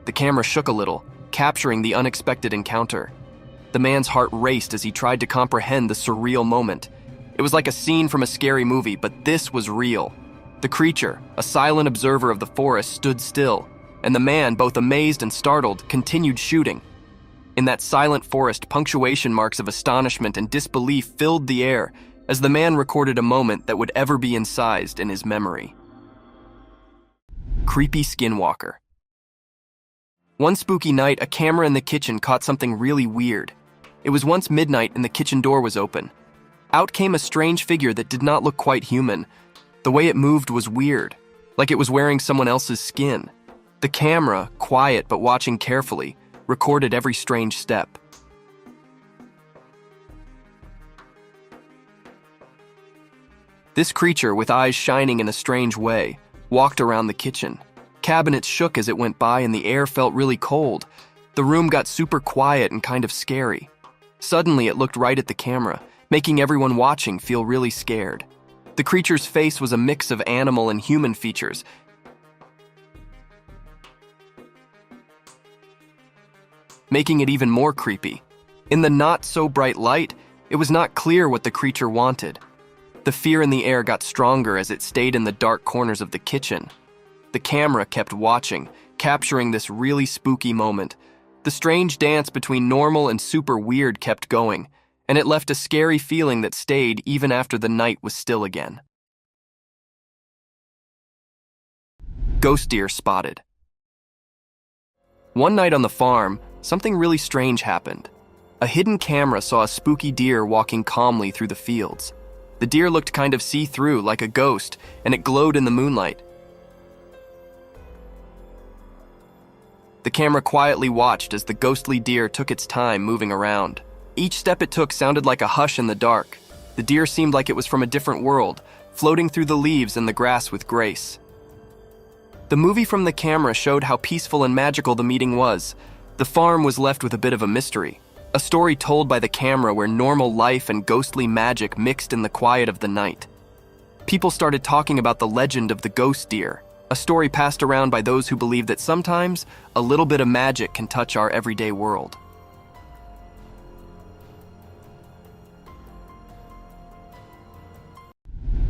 The camera shook a little, capturing the unexpected encounter. The man's heart raced as he tried to comprehend the surreal moment. It was like a scene from a scary movie, but this was real. The creature, a silent observer of the forest, stood still, and the man, both amazed and startled, continued shooting. In that silent forest, punctuation marks of astonishment and disbelief filled the air as the man recorded a moment that would ever be incised in his memory. Creepy Skinwalker. One spooky night, a camera in the kitchen caught something really weird. It was once midnight and the kitchen door was open. Out came a strange figure that did not look quite human. The way it moved was weird, like it was wearing someone else's skin. The camera, quiet but watching carefully, recorded every strange step. This creature, with eyes shining in a strange way, walked around the kitchen. Cabinets shook as it went by and the air felt really cold. The room got super quiet and kind of scary. Suddenly it looked right at the camera, making everyone watching feel really scared. The creature's face was a mix of animal and human features. Making it even more creepy. In the not-so-bright light, it was not clear what the creature wanted. The fear in the air got stronger as it stayed in the dark corners of the kitchen. The camera kept watching, capturing this really spooky moment. The strange dance between normal and super weird kept going, and it left a scary feeling that stayed even after the night was still again. Ghost deer spotted. One night on the farm, something really strange happened. A hidden camera saw a spooky deer walking calmly through the fields. The deer looked kind of see-through, like a ghost, and it glowed in the moonlight. The camera quietly watched as the ghostly deer took its time moving around. Each step it took sounded like a hush in the dark. The deer seemed like it was from a different world, floating through the leaves and the grass with grace. The movie from the camera showed how peaceful and magical the meeting was. The farm was left with a bit of a mystery. A story told by the camera where normal life and ghostly magic mixed in the quiet of the night. People started talking about the legend of the ghost deer, a story passed around by those who believe that sometimes a little bit of magic can touch our everyday world.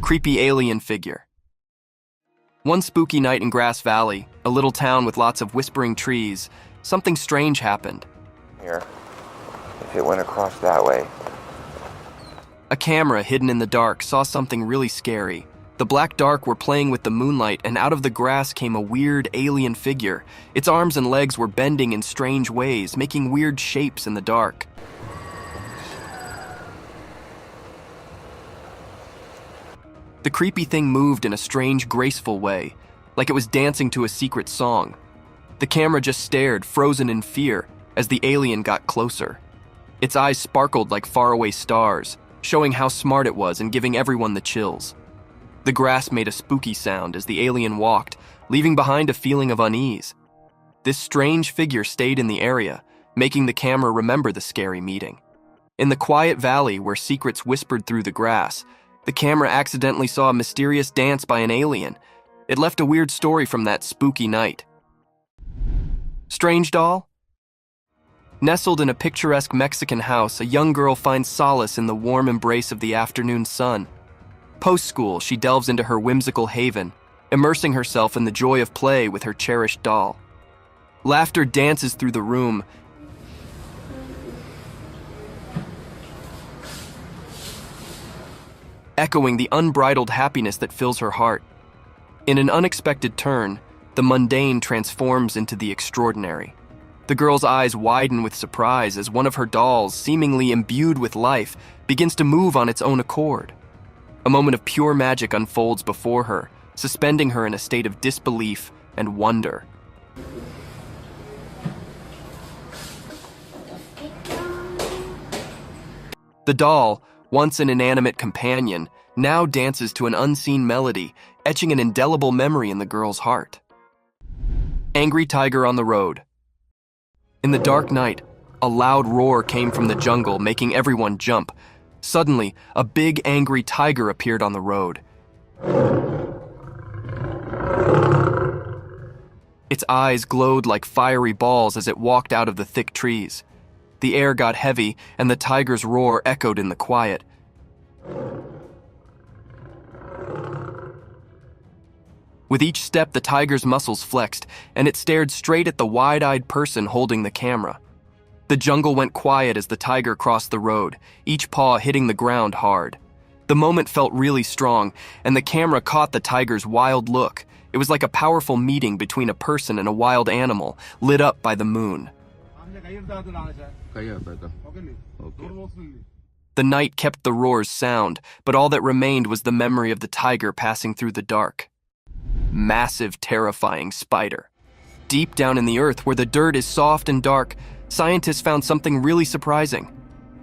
Creepy alien figure. One spooky night in Grass Valley, a little town with lots of whispering trees, something strange happened. Here. If it went across that way. A camera hidden in the dark saw something really scary. The black dark were playing with the moonlight, and out of the grass came a weird alien figure. Its arms and legs were bending in strange ways, making weird shapes in the dark. The creepy thing moved in a strange, graceful way, like it was dancing to a secret song. The camera just stared, frozen in fear, as the alien got closer. Its eyes sparkled like faraway stars, showing how smart it was and giving everyone the chills. The grass made a spooky sound as the alien walked, leaving behind a feeling of unease. This strange figure stayed in the area, making the camera remember the scary meeting. In the quiet valley where secrets whispered through the grass, the camera accidentally saw a mysterious dance by an alien. It left a weird story from that spooky night. Strange doll? Nestled in a picturesque Mexican house, a young girl finds solace in the warm embrace of the afternoon sun. Post-school, she delves into her whimsical haven, immersing herself in the joy of play with her cherished doll. Laughter dances through the room, echoing the unbridled happiness that fills her heart. In an unexpected turn, the mundane transforms into the extraordinary. The girl's eyes widen with surprise as one of her dolls, seemingly imbued with life, begins to move on its own accord. A moment of pure magic unfolds before her, suspending her in a state of disbelief and wonder. The doll, once an inanimate companion, now dances to an unseen melody, etching an indelible memory in the girl's heart. Angry tiger on the road. In the dark night, a loud roar came from the jungle, making everyone jump. Suddenly, a big, angry tiger appeared on the road. Its eyes glowed like fiery balls as it walked out of the thick trees. The air got heavy, and the tiger's roar echoed in the quiet. With each step, the tiger's muscles flexed, and it stared straight at the wide-eyed person holding the camera. The jungle went quiet as the tiger crossed the road, each paw hitting the ground hard. The moment felt really strong, and the camera caught the tiger's wild look. It was like a powerful meeting between a person and a wild animal, lit up by the moon. The night kept the roar's sound, but all that remained was the memory of the tiger passing through the dark. Massive, terrifying spider. Deep down in the earth, where the dirt is soft and dark, scientists found something really surprising.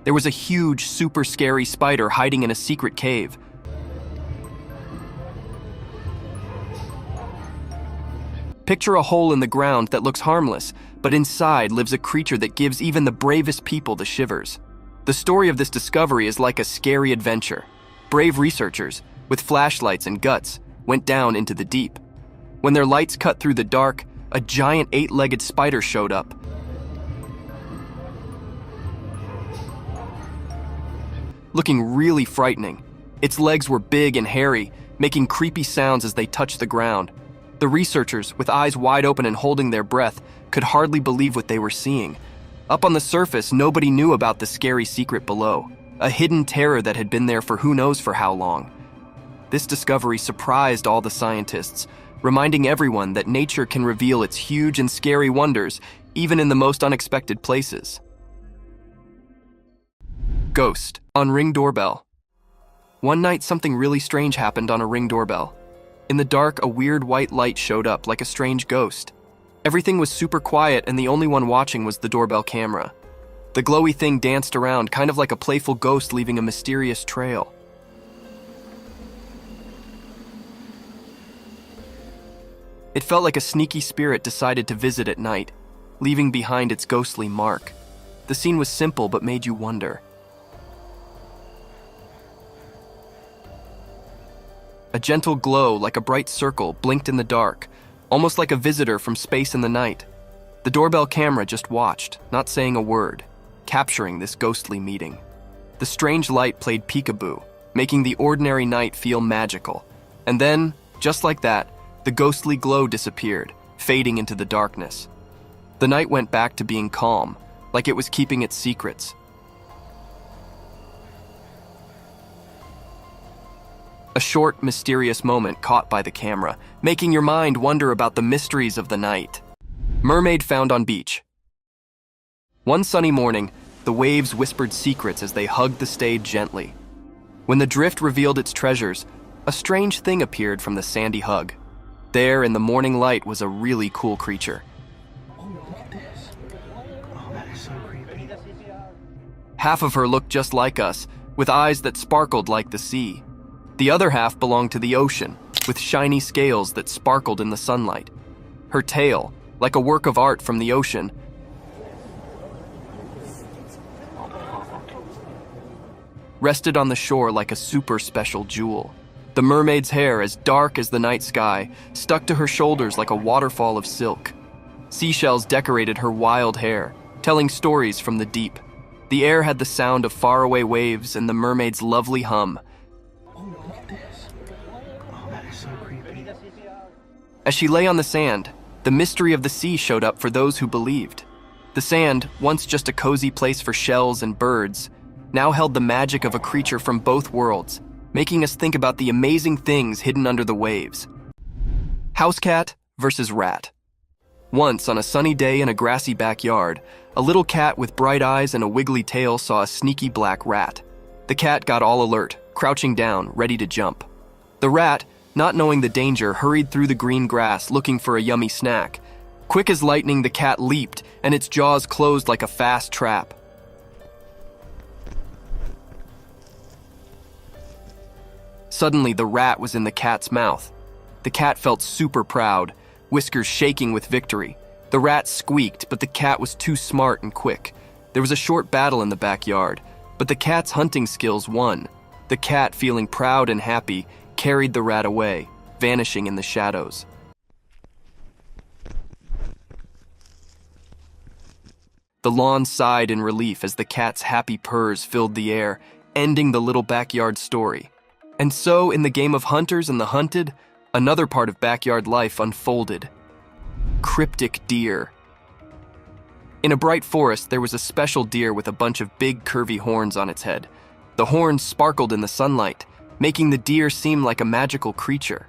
There was a huge, super scary spider hiding in a secret cave. Picture a hole in the ground that looks harmless, but inside lives a creature that gives even the bravest people the shivers. The story of this discovery is like a scary adventure. Brave researchers, with flashlights and guts, went down into the deep. When their lights cut through the dark, a giant 8-legged spider showed up. Looking really frightening. Its legs were big and hairy, making creepy sounds as they touched the ground. The researchers, with eyes wide open and holding their breath, could hardly believe what they were seeing. Up on the surface, nobody knew about the scary secret below, a hidden terror that had been there for who knows for how long. This discovery surprised all the scientists, reminding everyone that nature can reveal its huge and scary wonders, even in the most unexpected places. Ghost on Ring Doorbell. One night, something really strange happened on a Ring doorbell. In the dark, a weird white light showed up like a strange ghost. Everything was super quiet, and the only one watching was the doorbell camera. The glowy thing danced around, kind of like a playful ghost leaving a mysterious trail. It felt like a sneaky spirit decided to visit at night, leaving behind its ghostly mark. The scene was simple but made you wonder. A gentle glow, like a bright circle, blinked in the dark, almost like a visitor from space in the night. The doorbell camera just watched, not saying a word, capturing this ghostly meeting. The strange light played peekaboo, making the ordinary night feel magical. And then, just like that, the ghostly glow disappeared, fading into the darkness. The night went back to being calm, like it was keeping its secrets. A short, mysterious moment caught by the camera, making your mind wonder about the mysteries of the night. Mermaid found on beach. One sunny morning, the waves whispered secrets as they hugged the stage gently. When the drift revealed its treasures, a strange thing appeared from the sandy hug. There, in the morning light, was a really cool creature. Oh, look at this. Oh, that is so creepy. Half of her looked just like us, with eyes that sparkled like the sea. The other half belonged to the ocean, with shiny scales that sparkled in the sunlight. Her tail, like a work of art from the ocean, rested on the shore like a super special jewel. The mermaid's hair, as dark as the night sky, stuck to her shoulders like a waterfall of silk. Seashells decorated her wild hair, telling stories from the deep. The air had the sound of faraway waves and the mermaid's lovely hum. Oh, look at this. Oh, that is so creepy. As she lay on the sand, the mystery of the sea showed up for those who believed. The sand, once just a cozy place for shells and birds, now held the magic of a creature from both worlds, making us think about the amazing things hidden under the waves. House cat versus rat. Once, on a sunny day in a grassy backyard, a little cat with bright eyes and a wiggly tail saw a sneaky black rat. The cat got all alert, crouching down, ready to jump. The rat, not knowing the danger, hurried through the green grass looking for a yummy snack. Quick as lightning, the cat leaped, and its jaws closed like a fast trap. Suddenly, the rat was in the cat's mouth. The cat felt super proud, whiskers shaking with victory. The rat squeaked, but the cat was too smart and quick. There was a short battle in the backyard, But the cat's hunting skills won. The cat, feeling proud and happy, carried the rat away, vanishing in the shadows. The lawn sighed in relief as the cat's happy purrs filled the air, ending the little backyard story. And so, in the game of hunters and the hunted, another part of backyard life unfolded. Cryptic deer. In a bright forest, there was a special deer with a bunch of big, curvy horns on its head. The horns sparkled in the sunlight, making the deer seem like a magical creature.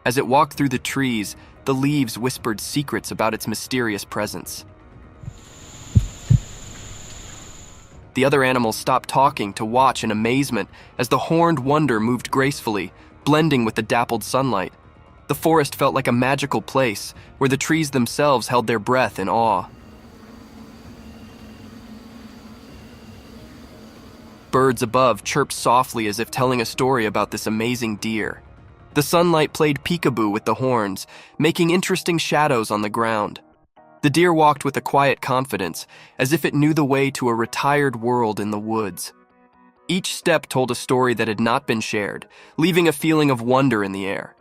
As it walked through the trees, the leaves whispered secrets about its mysterious presence. The other animals stopped talking to watch in amazement as the horned wonder moved gracefully, blending with the dappled sunlight. The forest felt like a magical place where the trees themselves held their breath in awe. Birds above chirped softly as if telling a story about this amazing deer. The sunlight played peekaboo with the horns, making interesting shadows on the ground. The deer walked with a quiet confidence, as if it knew the way to a retired world in the woods. Each step told a story that had not been shared, leaving a feeling of wonder in the air.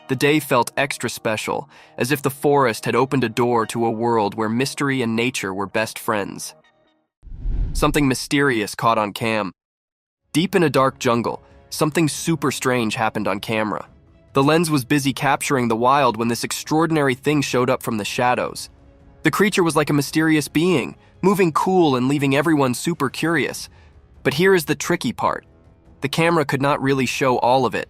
The day felt extra special, as if the forest had opened a door to a world where mystery and nature were best friends. Something mysterious caught on cam. Deep in a dark jungle, something super strange happened on camera. The lens was busy capturing the wild when this extraordinary thing showed up from the shadows. The creature was like a mysterious being, moving cool and leaving everyone super curious. But here is the tricky part. The camera could not really show all of it.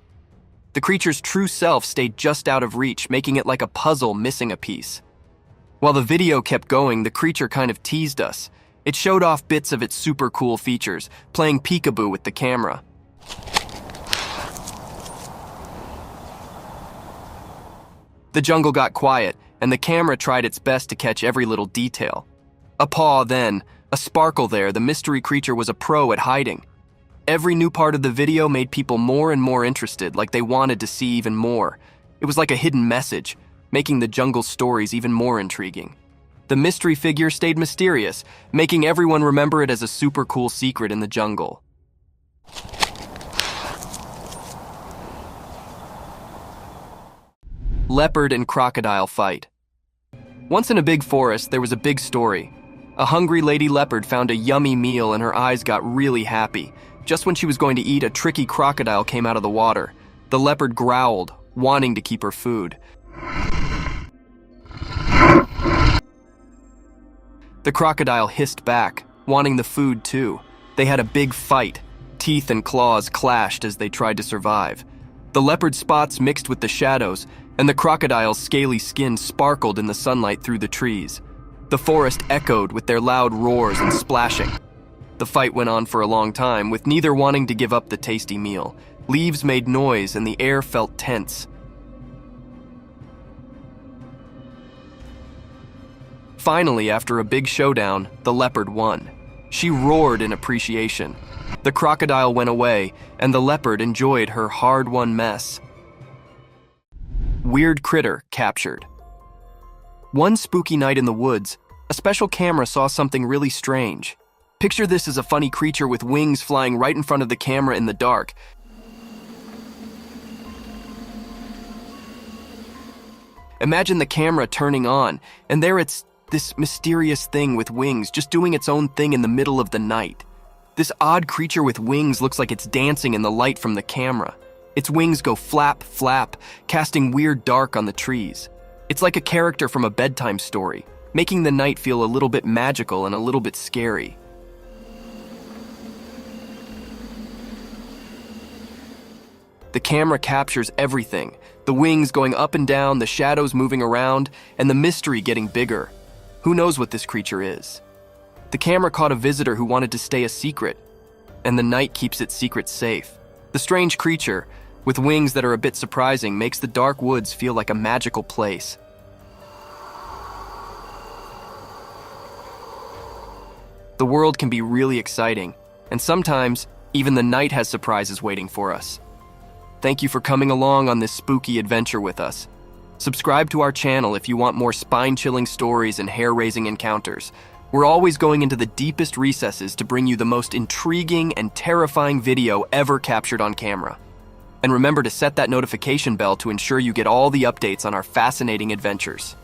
The creature's true self stayed just out of reach, making it like a puzzle missing a piece. While the video kept going, the creature kind of teased us. It showed off bits of its super cool features, playing peekaboo with the camera. The jungle got quiet, and the camera tried its best to catch every little detail. A paw then, a sparkle there, the mystery creature was a pro at hiding. Every new part of the video made people more and more interested, like they wanted to see even more. It was like a hidden message, making the jungle's stories even more intriguing. The mystery figure stayed mysterious, making everyone remember it as a super cool secret in the jungle. Leopard and crocodile fight. Once in a big forest, there was a big story. A hungry lady leopard found a yummy meal and her eyes got really happy. Just when she was going to eat, a tricky crocodile came out of the water. The leopard growled, wanting to keep her food. The crocodile hissed back, wanting the food too. They had a big fight. Teeth and claws clashed as they tried to survive. The leopard's spots mixed with the shadows, and the crocodile's scaly skin sparkled in the sunlight through the trees. The forest echoed with their loud roars and splashing. The fight went on for a long time, with neither wanting to give up the tasty meal. Leaves made noise and the air felt tense. Finally, after a big showdown, the leopard won. She roared in appreciation. The crocodile went away, and the leopard enjoyed her hard-won mess. Weird critter captured. One spooky night in the woods, a special camera saw something really strange. Picture this as a funny creature with wings flying right in front of the camera in the dark. Imagine the camera turning on, and there it's this mysterious thing with wings just doing its own thing in the middle of the night. This odd creature with wings looks like it's dancing in the light from the camera. Its wings go flap, flap, casting weird dark on the trees. It's like a character from a bedtime story, making the night feel a little bit magical and a little bit scary. The camera captures everything, the wings going up and down, the shadows moving around, and the mystery getting bigger. Who knows what this creature is? The camera caught a visitor who wanted to stay a secret, and the night keeps its secret safe. The strange creature, with wings that are a bit surprising, makes the dark woods feel like a magical place. The world can be really exciting, and sometimes even the night has surprises waiting for us. Thank you for coming along on this spooky adventure with us. Subscribe to our channel if you want more spine-chilling stories and hair-raising encounters. We're always going into the deepest recesses to bring you the most intriguing and terrifying video ever captured on camera. And remember to set that notification bell to ensure you get all the updates on our fascinating adventures.